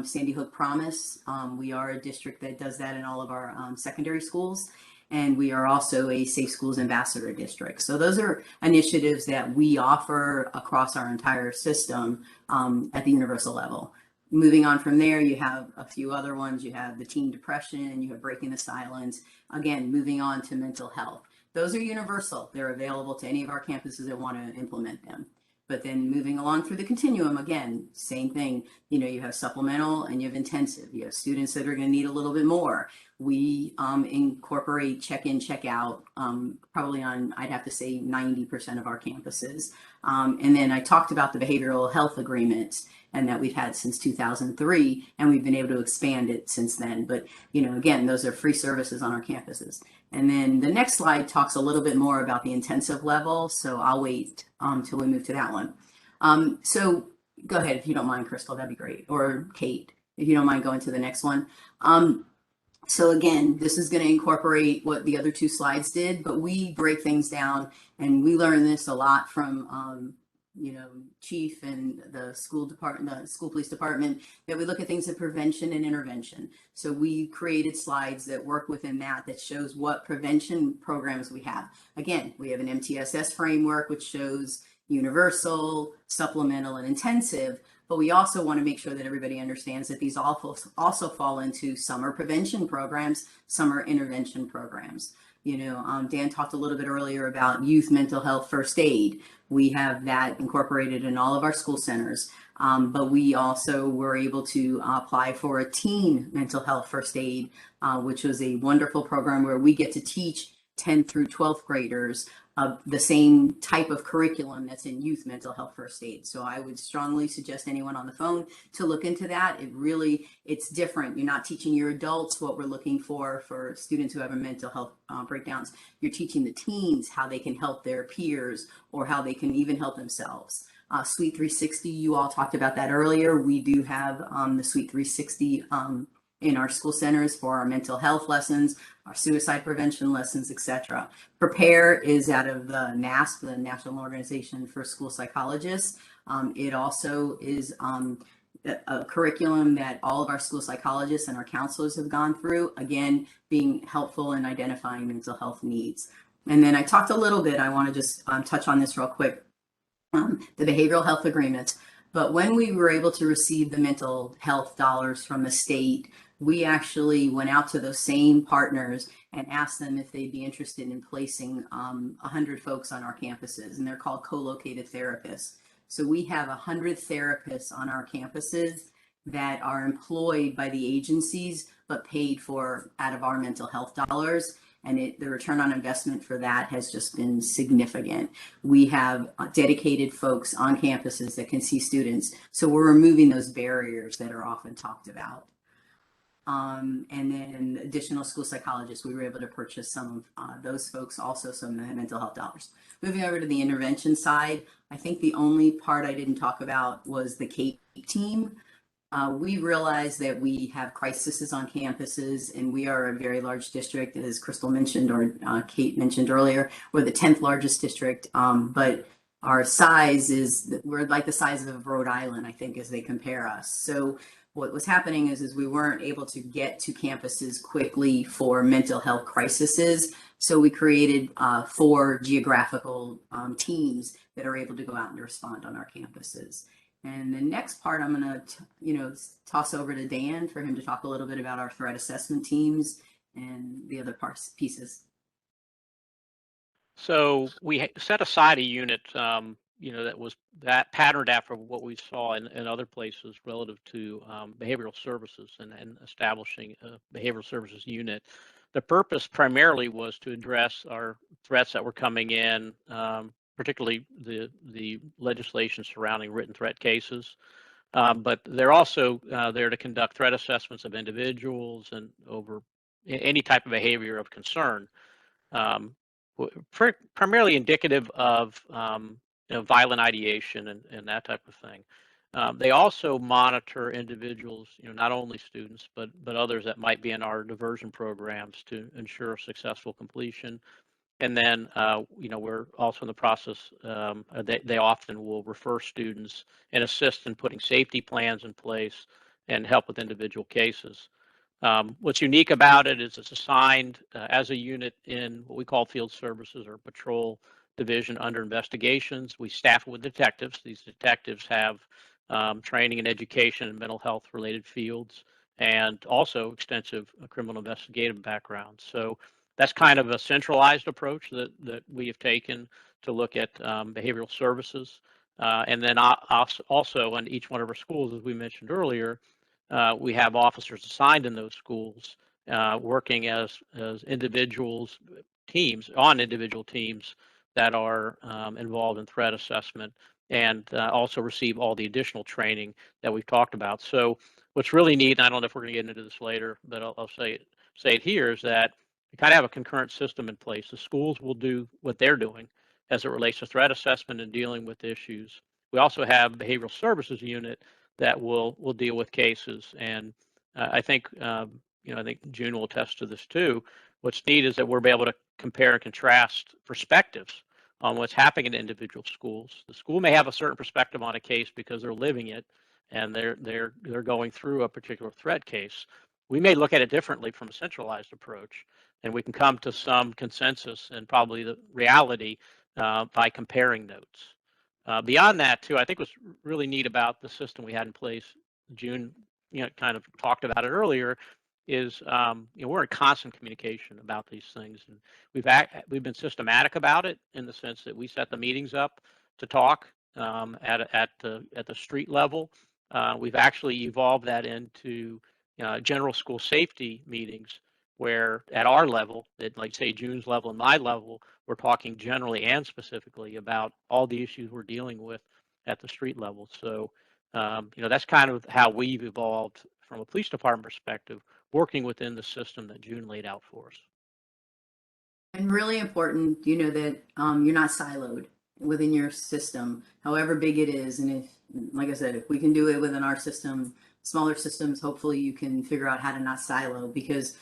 Sandy Hook Promise, we are a district that does that in all of our secondary schools. And we are also a Safe Schools Ambassador district. So those are initiatives that we offer across our entire system at the universal level. Moving on from there, you have a few other ones. You have the teen depression, you have breaking the silence. Again, moving on to mental health. Those are universal. They're available to any of our campuses that want to implement them. But then moving along through the continuum, again, same thing. You have supplemental and you have intensive. You have students that are going to need a little bit more. We incorporate check-in, check-out probably on, I'd have to say, 90% of our campuses. And then I talked about the behavioral health agreements, and that we've had since 2003, and we've been able to expand it since then. But, again, those are free services on our campuses. And then the next slide talks a little bit more about the intensive level. So I'll wait till we move to that one. So go ahead, if you don't mind, Crystal, that'd be great. Or Kate, if you don't mind going to the next one. So again, this is going to incorporate what the other 2 slides did, but we break things down, and we learn this a lot from chief and the school department, the school police department, that we look at things of prevention and intervention. So we created slides that work within that shows what prevention programs we have. Again, we have an MTSS framework, which shows universal, supplemental, and intensive, but we also want to make sure that everybody understands that these also fall into summer prevention programs, summer intervention programs. Dan talked a little bit earlier about youth mental health first aid. We have that incorporated in all of our school centers. But we also were able to apply for a teen mental health first aid, which was a wonderful program where we get to teach 10th through 12th graders the same type of curriculum that's in youth mental health first aid. So I would strongly suggest anyone on the phone to look into that. It's different. You're not teaching your adults what we're looking for students who have a mental health breakdowns. You're teaching the teens how they can help their peers or how they can even help themselves. Suite 360, you all talked about that earlier. We do have the Suite 360 in our school centers for our mental health lessons, our suicide prevention lessons, etc. Prepare is out of the NASP, the National Organization for School Psychologists. It also is a curriculum that all of our school psychologists and our counselors have gone through, again, being helpful in identifying mental health needs. And then I talked a little bit, I want to just touch on this real quick, the behavioral health agreement. But when we were able to receive the mental health dollars from the state, we actually went out to those same partners and asked them if they'd be interested in placing 100 folks on our campuses, and they're called co-located therapists. So we have 100 therapists on our campuses that are employed by the agencies, but paid for out of our mental health dollars. And the return on investment for that has just been significant. We have dedicated folks on campuses that can see students. So we're removing those barriers that are often talked about. And then additional school psychologists, we were able to purchase some of those folks, also some mental health dollars. Moving over to the intervention side, I think the only part I didn't talk about was the CAPE team. We realize that we have crises on campuses, and we are a very large district, as Crystal mentioned, or Kate mentioned earlier. We're the 10th largest district, but our size we're like the size of Rhode Island, I think, as they compare us. So what was happening is we weren't able to get to campuses quickly for mental health crises. So we created 4 geographical teams that are able to go out and respond on our campuses. And the next part, I'm going to, toss over to Dan for him to talk a little bit about our threat assessment teams and the other pieces. So we set aside a unit, that patterned after what we saw in other places relative to behavioral services and establishing a behavioral services unit. The purpose primarily was to address our threats that were coming in, particularly the legislation surrounding written threat cases. But they're also there to conduct threat assessments of individuals and over any type of behavior of concern, primarily indicative of violent ideation and that type of thing. They also monitor individuals, not only students, but others that might be in our diversion programs to ensure successful completion. And then, we're also in the process, they often will refer students and assist in putting safety plans in place and help with individual cases. What's unique about it is it's assigned as a unit in what we call field services or patrol division under investigations. We staff it with detectives. These detectives have training and education in mental health related fields and also extensive criminal investigative backgrounds. So that's kind of a centralized approach that we have taken to look at behavioral services. And then also in each one of our schools, as we mentioned earlier, we have officers assigned in those schools working as individuals, individual teams that are involved in threat assessment and also receive all the additional training that we've talked about. So what's really neat, and I don't know if we're going to get into this later, but I'll say it here, is that we kind of have a concurrent system in place. The schools will do what they're doing as it relates to threat assessment and dealing with issues. We also have a behavioral services unit that will deal with cases. And I think I think June will attest to this too. What's neat is that we're able to compare and contrast perspectives on what's happening in individual schools. The school may have a certain perspective on a case because they're living it and they're going through a particular threat case. We may look at it differently from a centralized approach, and we can come to some consensus and probably the reality by comparing notes. Beyond that, too, I think what's really neat about the system we had in place, June, kind of talked about it earlier, is we're in constant communication about these things, and we've been systematic about it in the sense that we set the meetings up to talk at the street level. We've actually evolved that into general school safety meetings, where at our level, at like say June's level and my level, we're talking generally and specifically about all the issues we're dealing with at the street level. So that's kind of how we've evolved from a police department perspective, working within the system that June laid out for us. And really important, that you're not siloed within your system, however big it is. And if, like I said, if we can do it within our system, smaller systems, hopefully you can figure out how to not silo, because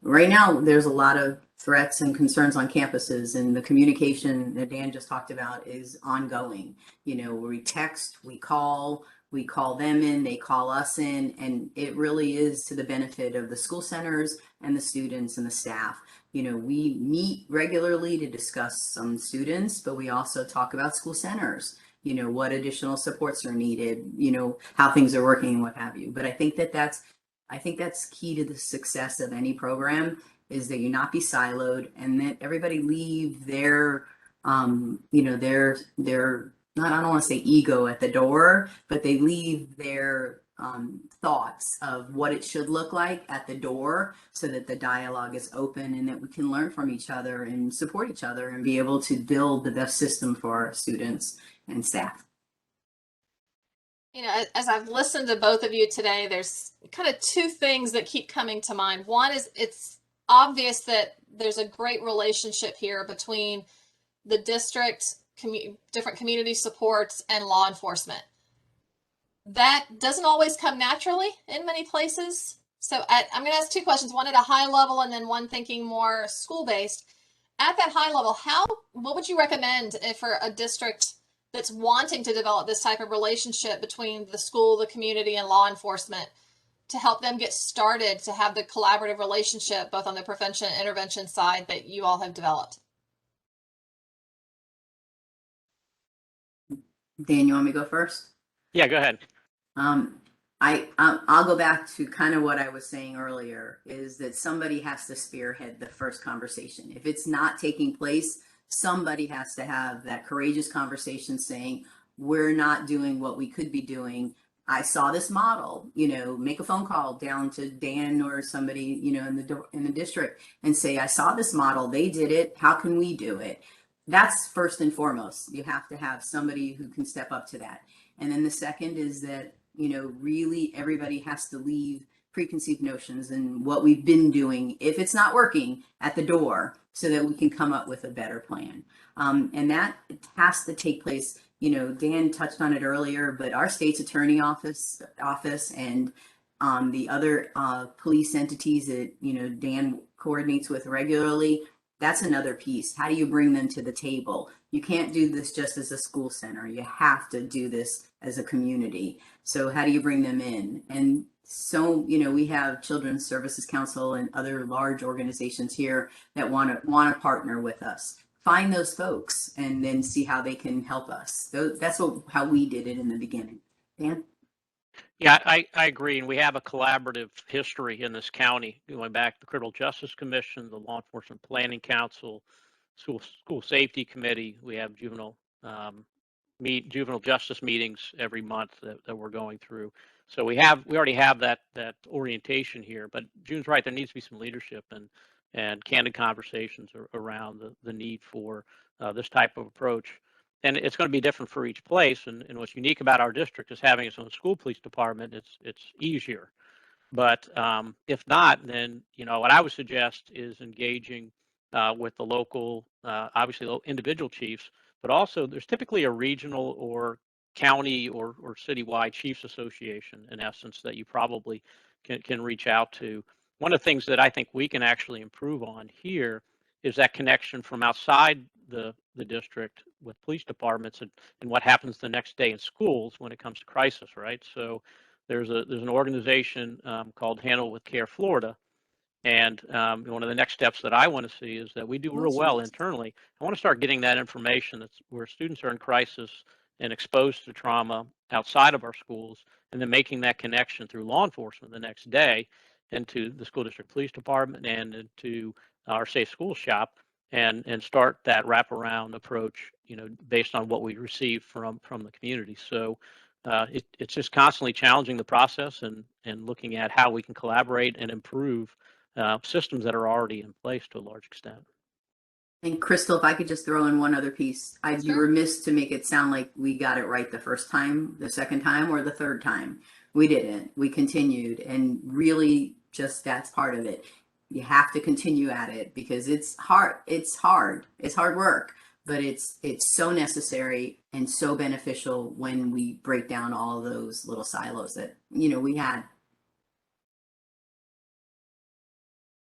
right now there's a lot of threats and concerns on campuses, and the communication that Dan just talked about is ongoing. We text, we call them in, they call us in, and it really is to the benefit of the school centers and the students and the staff. We meet regularly to discuss some students, but we also talk about school centers, what additional supports are needed, how things are working and what have you. But I think that's key to the success of any program, is that you not be siloed, and that everybody leave their not, I don't want to say ego at the door, but they leave their thoughts of what it should look like at the door, so that the dialogue is open and that we can learn from each other and support each other and be able to build the best system for our students and staff. As I've listened to both of you today, there's kind of two things that keep coming to mind. One is, it's obvious that there's a great relationship here between the district, different community supports, and law enforcement. That doesn't always come naturally in many places. So I'm going to ask two questions, one at a high level and then one thinking more school-based. At that high level, what would you recommend for a district that's wanting to develop this type of relationship between the school, the community, and law enforcement, to help them get started to have the collaborative relationship both on the prevention and intervention side that you all have developed? Dan, you want me to go first? Yeah, go ahead. I'll go back to kind of what I was saying earlier, is that somebody has to spearhead the first conversation. If it's not taking place, somebody has to have that courageous conversation saying, we're not doing what we could be doing. I saw this model, make a phone call down to Dan or somebody, in the district, and say, I saw this model, they did it, how can we do it? That's first and foremost. You have to have somebody who can step up to that. And then the second is that, really everybody has to leave preconceived notions and what we've been doing, if it's not working, at the door, so that we can come up with a better plan. And that has to take place. Dan touched on it earlier, but our state's attorney office and the other police entities that, Dan coordinates with regularly, that's another piece. How do you bring them to the table? You can't do this just as a school center. You have to do this as a community. So how do you bring them in? And so, we have Children's Services Council and other large organizations here that want to partner with us. Find those folks and then see how they can help us. That's how we did it in the beginning. Dan? Yeah, I agree. And we have a collaborative history in this county, going back to the Criminal Justice Commission, the Law Enforcement Planning Council, School Safety Committee. We have juvenile justice meetings every month that we're going through. So we already have that orientation here. But June's right, there needs to be some leadership and candid conversations around the need for this type of approach. And it's going to be different for each place. And what's unique about our district is having its own school police department. It's easier. But if not, then what I would suggest is engaging with the local, obviously individual chiefs, but also there's typically a regional or county or citywide chiefs association, in essence, that you probably can reach out to. One of the things that I think we can actually improve on here is that connection from outside the district with police departments and what happens the next day in schools when it comes to crisis, right? So there's an organization called Handle with Care Florida. And one of the next steps that I want to see is that we do real well internally. I want to start getting that information that's where students are in crisis and exposed to trauma outside of our schools, and then making that connection through law enforcement the next day into the school district police department and into our Safe School shop, and start that wraparound approach, based on what we receive from the community. So it's just constantly challenging the process and looking at how we can collaborate and improve systems that are already in place to a large extent. And Crystal, if I could just throw in one other piece, I'd be Sure. remiss to make it sound like we got it right the first time, the second time, or the third time. We didn't. We continued, and really just that's part of it. You have to continue at it because it's hard. It's hard. It's hard work, but it's so necessary and so beneficial when we break down all of those little silos that, we had.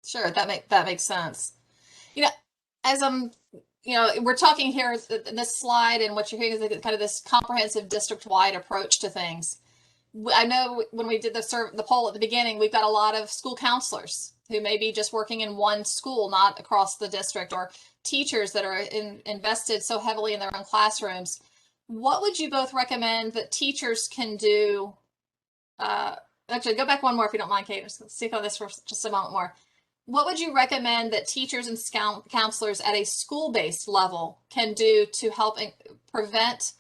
Sure, that makes sense. As we're talking here in this slide, and what you're hearing is kind of this comprehensive district-wide approach to things. I know when we did the poll at the beginning, we've got a lot of school counselors who may be just working in one school, not across the district, or teachers that are invested so heavily in their own classrooms. What would you both recommend that teachers can do? Actually, go back one more if you don't mind, Kate. Let's see on this for just a moment more. What would you recommend that teachers and counselors at a school-based level can do to help prevent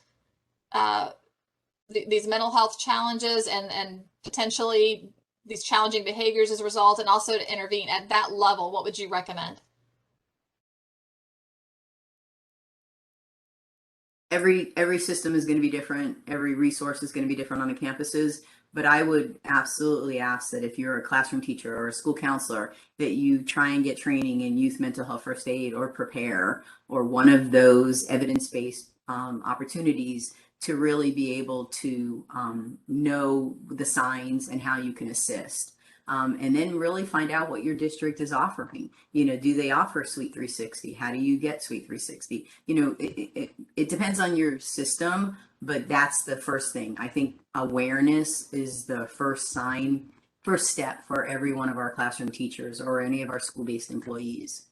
these mental health challenges and potentially these challenging behaviors as a result, and also to intervene at that level? What would you recommend? Every system is going to be different. Every resource is going to be different on the campuses. But I would absolutely ask that if you're a classroom teacher or a school counselor, that you try and get training in youth mental health first aid or prepare, or one of those evidence-based opportunities to really be able to know the signs and how you can assist. And then really find out what your district is offering. Do they offer Suite 360? How do you get Suite 360? It depends on your system, but that's the first thing. I think awareness is the first step for every one of our classroom teachers or any of our school-based employees.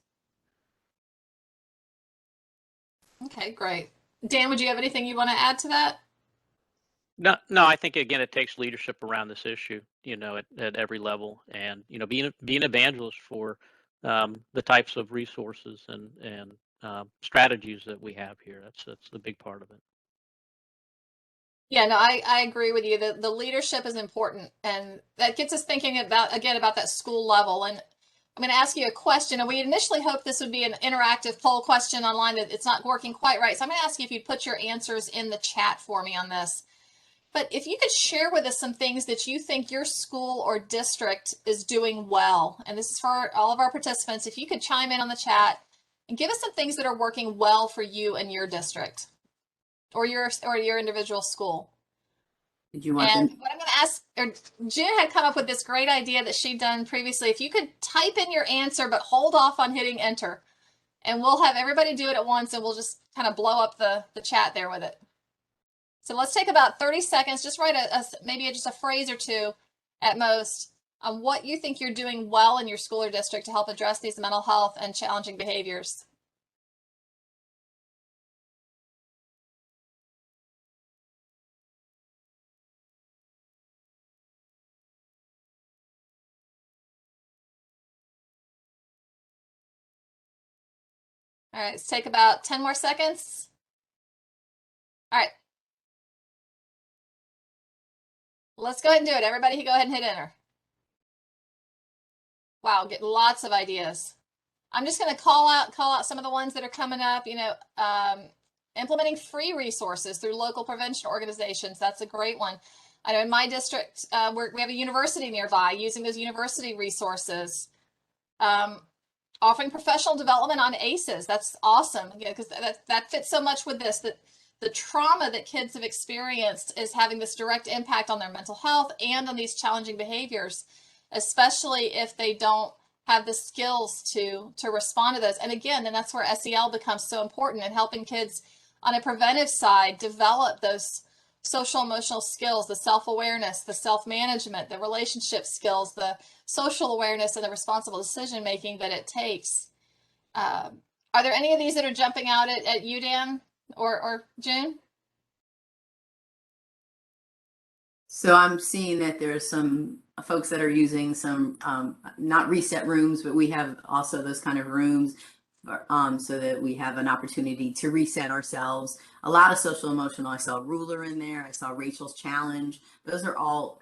Okay, great. Dan, would you have anything you want to add to that? No, I think again it takes leadership around this issue, at every level, and being an evangelist for the types of resources and strategies that we have here. That's the big part of it. Yeah, no, I agree with you. The leadership is important, and that gets us thinking about that school level. And I'm going to ask you a question, and we initially hoped this would be an interactive poll question online, that it's not working quite right. So I'm going to ask you if you'd put your answers in the chat for me on this. But if you could share with us some things that you think your school or district is doing well, and this is for all of our participants, if you could chime in on the chat and give us some things that are working well for you and your district or your individual school. Did you want and what I'm going to ask, Jen had come up with this great idea that she'd done previously. If you could type in your answer, but hold off on hitting enter, and we'll have everybody do it at once, and we'll just kind of blow up the chat there with it. So let's take about 30 seconds, just write maybe just a phrase or two at most on what you think you're doing well in your school or district to help address these mental health and challenging behaviors. All right, let's take about 10 more seconds. All right. Let's go ahead and do it. Everybody go ahead and hit enter. Wow, getting lots of ideas. I'm just going to call out some of the ones that are coming up. Implementing free resources through local prevention organizations. That's a great one. I know in my district, we have a university nearby, using those university resources. Offering professional development on ACEs. That's awesome, because that fits so much with this, that the trauma that kids have experienced is having this direct impact on their mental health and on these challenging behaviors, especially if they don't have the skills to respond to those. And again, and that's where SEL becomes so important in helping kids on a preventive side develop those social emotional skills, the self-awareness, the self-management, the relationship skills, the social awareness, and the responsible decision making that it takes. Are there any of these that are jumping out at you, Dan or June? So I'm seeing that there's some folks that are using some, not reset rooms, but we have also those kind of rooms. so that we have an opportunity to reset ourselves. A lot of social emotional. I saw Ruler in there. I saw Rachel's Challenge. Those are all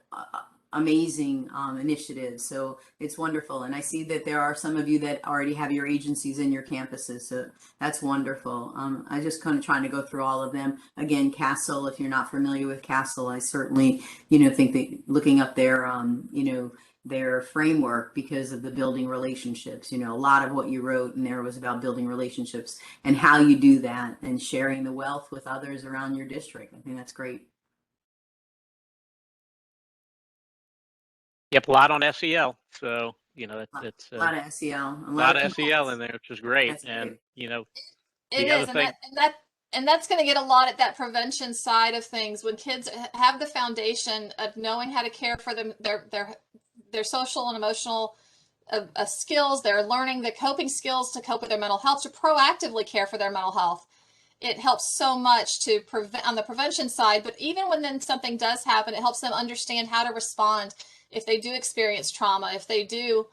amazing initiatives. So it's wonderful. And I see that there are some of you that already have your agencies in your campuses. So that's wonderful. I just kind of trying to go through all of them. Again, Castle, if you're not familiar with Castle, I certainly, think that looking up their framework because of the building relationships. A lot of what you wrote in there was about building relationships and how you do that and sharing the wealth with others around your district. I think that's great. Yep, a lot on SEL. So, it's a lot of SEL, a lot of SEL in there, which is great. That's and, great. It the other is, and thing, that's going to get a lot at that prevention side of things. When kids have the foundation of knowing how to care for them, their social and emotional skills, they're learning the coping skills to cope with their mental health, to proactively care for their mental health. It helps so much to prevent on the prevention side, but even when then something does happen, it helps them understand how to respond if they do experience trauma, if they do,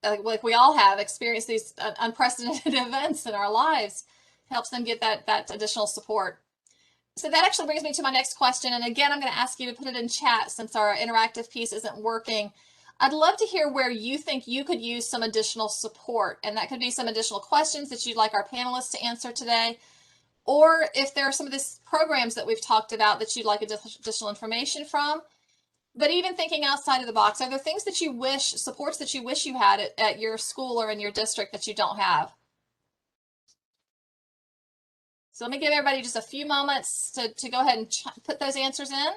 like we all have experienced these unprecedented events in our lives, helps them get that additional support. So that actually brings me to my next question. And again, I'm going to ask you to put it in chat since our interactive piece isn't working. I'd love to hear where you think you could use some additional support. And that could be some additional questions that you'd like our panelists to answer today. Or if there are some of these programs that we've talked about that you'd like additional information from. But even thinking outside of the box, are there things that you wish, supports that you wish you had at your school or in your district that you don't have? So let me give everybody just a few moments to go ahead and put those answers in.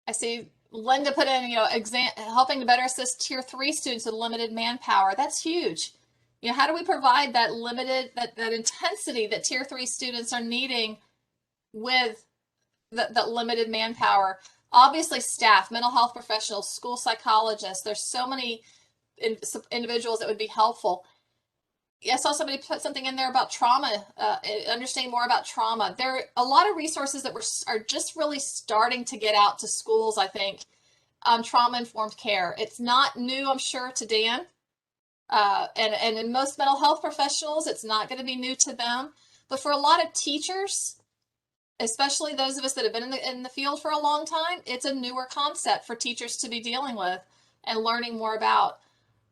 I see Linda put in, helping to better assist Tier 3 students with limited manpower. That's huge. How do we provide that limited, that intensity that Tier 3 students are needing with that limited manpower? Obviously, staff, mental health professionals, school psychologists, there's so many individuals that would be helpful. I saw somebody put something in there about trauma, understanding more about trauma. There are a lot of resources that are just really starting to get out to schools, I think, on trauma-informed care. It's not new, I'm sure, to Dan. And in most mental health professionals, it's not going to be new to them. But for a lot of teachers, especially those of us that have been in the field for a long time, it's a newer concept for teachers to be dealing with and learning more about.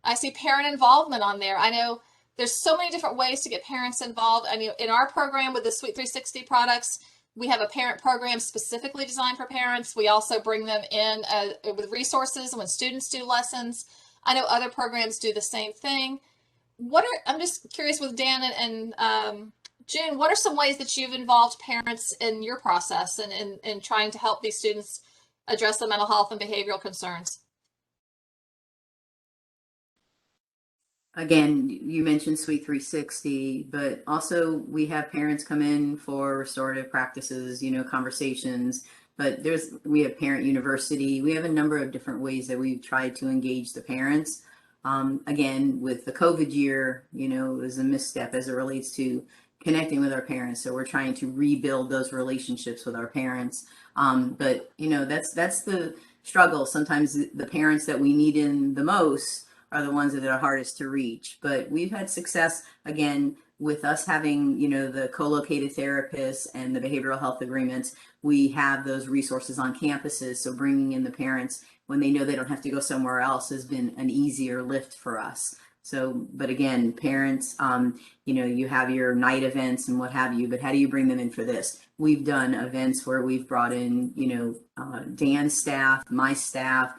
I see parent involvement on there. I know there's so many different ways to get parents involved. I mean, in our program with the Suite 360 products, we have a parent program specifically designed for parents. We also bring them in with resources when students do lessons. I know other programs do the same thing. I'm just curious with Dan and June, what are some ways that you've involved parents in your process and in trying to help these students address the mental health and behavioral concerns? Again, you mentioned Suite 360, but also we have parents come in for restorative practices, conversations, but we have Parent University. We have a number of different ways that we've tried to engage the parents. Again, with the COVID year, it was a misstep as it relates to connecting with our parents. So we're trying to rebuild those relationships with our parents. But that's the struggle. Sometimes the parents that we need in the most are the ones that are hardest to reach. But we've had success, again, with us having, the co-located therapists and the behavioral health agreements. We have those resources on campuses. So bringing in the parents when they know they don't have to go somewhere else has been an easier lift for us. So, but again, parents, you have your night events and what have you, but how do you bring them in for this? We've done events where we've brought in, Dan's staff, my staff,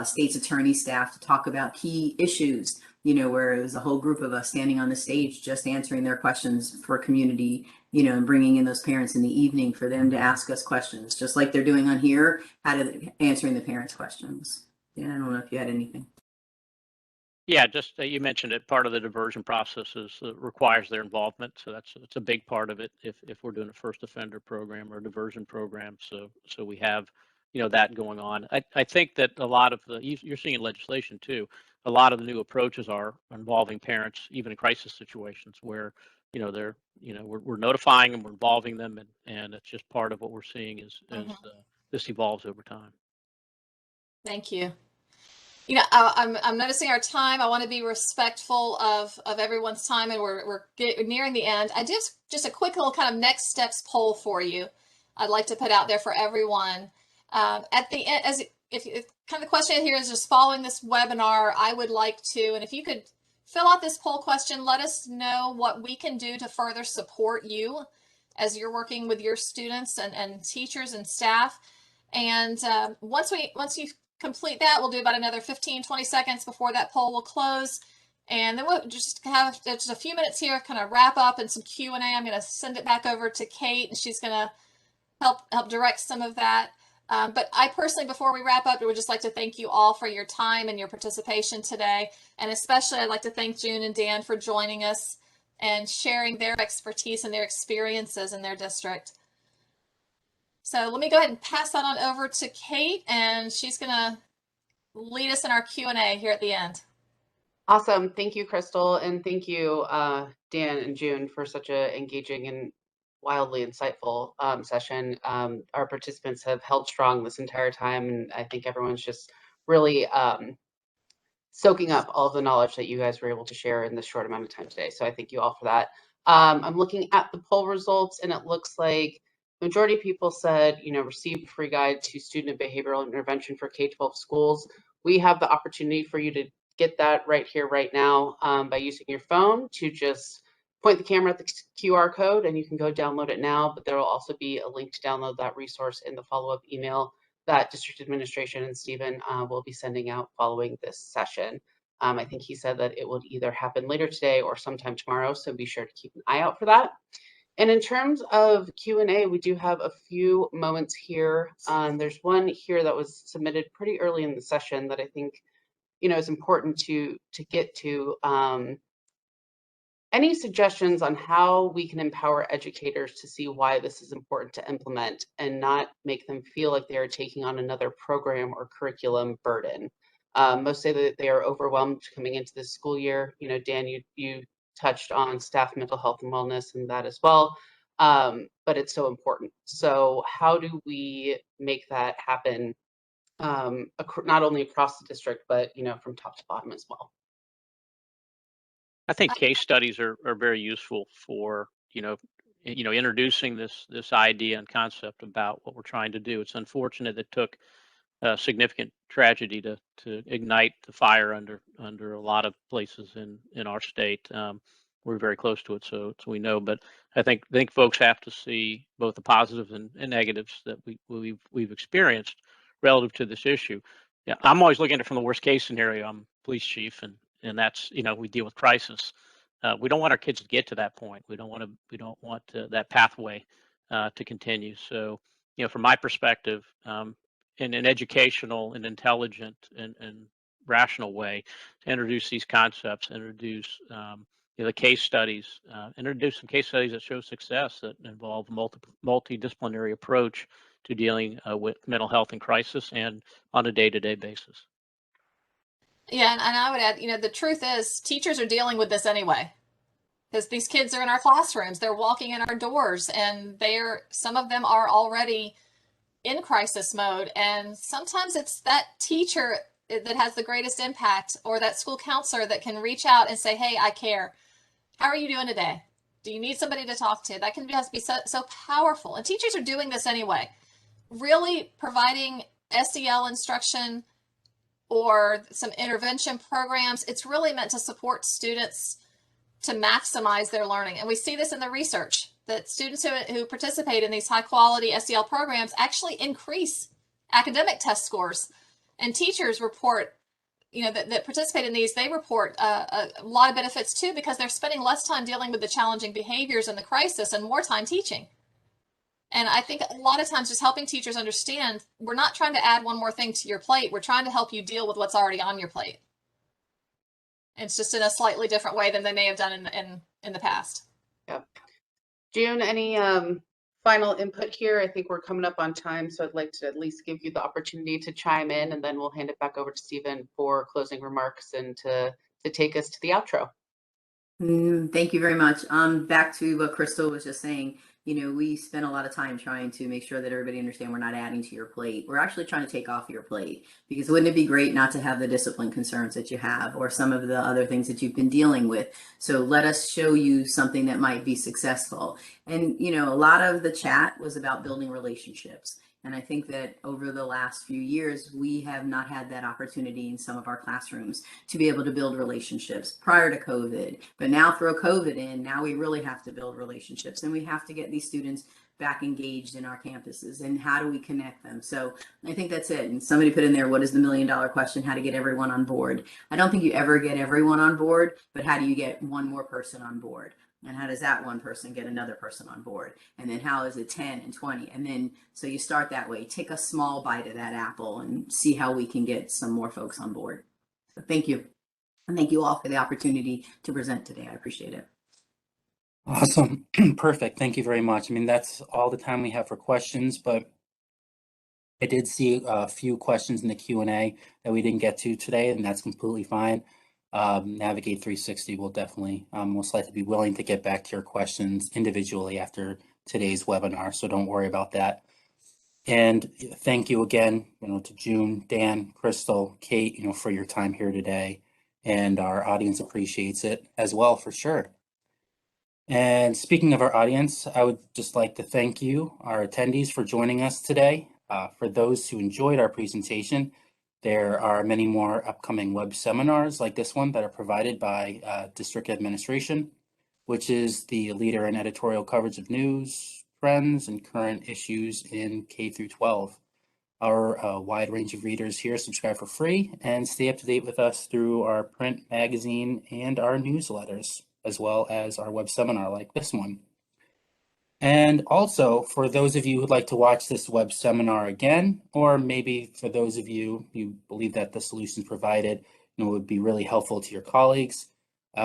state's attorney staff to talk about key issues, where it was a whole group of us standing on the stage just answering their questions for community, and bringing in those parents in the evening for them to ask us questions, just like they're doing on here, answering the parents' questions. Yeah, I don't know if you had anything. Yeah, just you mentioned it. Part of the diversion process requires their involvement, so it's a big part of it. If we're doing a first offender program or a diversion program, so we have that going on. I think that a lot of you're seeing in legislation too. A lot of the new approaches are involving parents, even in crisis situations where they're, we're notifying them, we're involving them, and it's just part of what we're seeing as this evolves over time. Thank you. I'm noticing our time. I want to be respectful of everyone's time, and we're nearing the end. I just a quick little kind of next steps poll for you. I'd like to put out there for everyone. At the end, if kind of the question here is just following this webinar, I would like to, and if you could fill out this poll question, let us know what we can do to further support you as you're working with your students and teachers and staff. And once you complete that, we'll do about another 15-20 seconds before that poll will close, and then we'll just have just a few minutes here, kind of wrap up and some Q&A. I'm going to send it back over to Kate, and she's going to help direct some of that. But I personally, before we wrap up, would just like to thank you all for your time and your participation today, and especially I'd like to thank June and Dan for joining us and sharing their expertise and their experiences in their district. So let me go ahead and pass that on over to Kate, and she's going to lead us in our Q&A here at the end. Awesome. Thank you, Crystal. And thank you, Dan and June, for such an engaging and wildly insightful session. Our participants have held strong this entire time, and I think everyone's just really soaking up all of the knowledge that you guys were able to share in this short amount of time today. So I thank you all for that. I'm looking at the poll results, and it looks like the majority of people said, receive a free guide to student and behavioral intervention for K-12 schools. We have the opportunity for you to get that right here, right now, by using your phone to just point the camera at the QR code, and you can go download it now. But there will also be a link to download that resource in the follow-up email that district administration and Stephen will be sending out following this session. I think he said that it will either happen later today or sometime tomorrow, so be sure to keep an eye out for that. And in terms of Q&A, we do have a few moments here. There's one here that was submitted pretty early in the session that I think is important to get to. Any suggestions on how we can empower educators to see why this is important to implement and not make them feel like they are taking on another program or curriculum burden? Most say that they are overwhelmed coming into this school year. Dan, you touched on staff mental health and wellness and that as well, but it's so important. So how do we make that happen, not only across the district, but from top to bottom as well? I think case studies are very useful for introducing this idea and concept about what we're trying to do. It's unfortunate that it took significant tragedy to ignite the fire under a lot of places in our state. We're very close to it, so we know. But I think folks have to see both the positives and negatives that we've experienced relative to this issue. Yeah, I'm always looking at it from the worst case scenario. I'm police chief, and that's we deal with crisis. We don't want our kids to get to that point. We don't want that pathway to continue. So from my perspective, in an educational and intelligent and rational way, to introduce these concepts, introduce the case studies, introduce some case studies that show success that involve a multidisciplinary approach to dealing with mental health and crisis and on a day-to-day basis. Yeah, and I would add, the truth is teachers are dealing with this anyway, because these kids are in our classrooms, they're walking in our doors, and some of them are already in crisis mode. And sometimes it's that teacher that has the greatest impact, or that school counselor that can reach out and say, hey, I care. How are you doing today? Do you need somebody to talk to? That can just be so powerful. And teachers are doing this anyway. Really providing SEL instruction or some intervention programs, it's really meant to support students to maximize their learning. And we see this in the research, that students who participate in these high quality SEL programs actually increase academic test scores. And teachers report, that participate in these, they report a lot of benefits too, because they're spending less time dealing with the challenging behaviors and the crisis and more time teaching. And I think a lot of times just helping teachers understand, we're not trying to add one more thing to your plate. We're trying to help you deal with what's already on your plate. It's just in a slightly different way than they may have done in the past. Yep. June, any final input here? I think we're coming up on time, so I'd like to at least give you the opportunity to chime in, and then we'll hand it back over to Stephen for closing remarks and to take us to the outro. Thank you very much. Back to what Crystal was just saying. We spend a lot of time trying to make sure that everybody understand we're not adding to your plate. We're actually trying to take off your plate, because wouldn't it be great not to have the discipline concerns that you have or some of the other things that you've been dealing with? So let us show you something that might be successful. And, a lot of the chat was about building relationships. And I think that over the last few years, we have not had that opportunity in some of our classrooms to be able to build relationships prior to COVID. But now throw COVID in, now we really have to build relationships, and we have to get these students back engaged in our campuses. And how do we connect them? So I think that's it. And somebody put in there, what is the $1 million question? How to get everyone on board? I don't think you ever get everyone on board, but how do you get one more person on board? And how does that one person get another person on board? And then how is it 10 and 20? And then, so you start that way, take a small bite of that apple and see how we can get some more folks on board. So thank you. And thank you all for the opportunity to present today. I appreciate it. Awesome. Perfect. Thank you very much. I mean, that's all the time we have for questions, but I did see a few questions in the Q&A that we didn't get to today, and that's completely fine. Navigate 360 will definitely most likely be willing to get back to your questions individually after today's webinar, so don't worry about that. And thank you again, to June, Dan, Crystal, Kate, for your time here today, and our audience appreciates it as well, for sure. And speaking of our audience, I would just like to thank you, our attendees, for joining us today. For those who enjoyed our presentation, there are many more upcoming web seminars like this one that are provided by District Administration, which is the leader in editorial coverage of news, trends, and current issues in K through 12. Our wide range of readers here subscribe for free and stay up to date with us through our print magazine and our newsletters, as well as our web seminar like this one. And also, for those of you who'd like to watch this web seminar again, or maybe for those of you who believe that the solutions provided would be really helpful to your colleagues,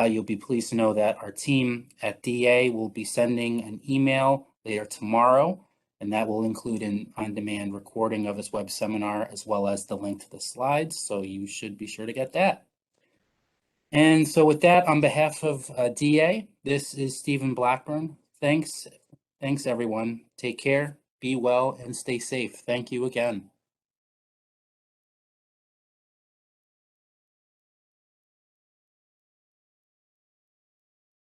you'll be pleased to know that our team at DA will be sending an email later tomorrow, and that will include an on-demand recording of this web seminar as well as the link to the slides, so you should be sure to get that. And so with that, on behalf of DA, this is Stephen Blackburn. Thanks everyone. Take care, be well, and stay safe. Thank you again.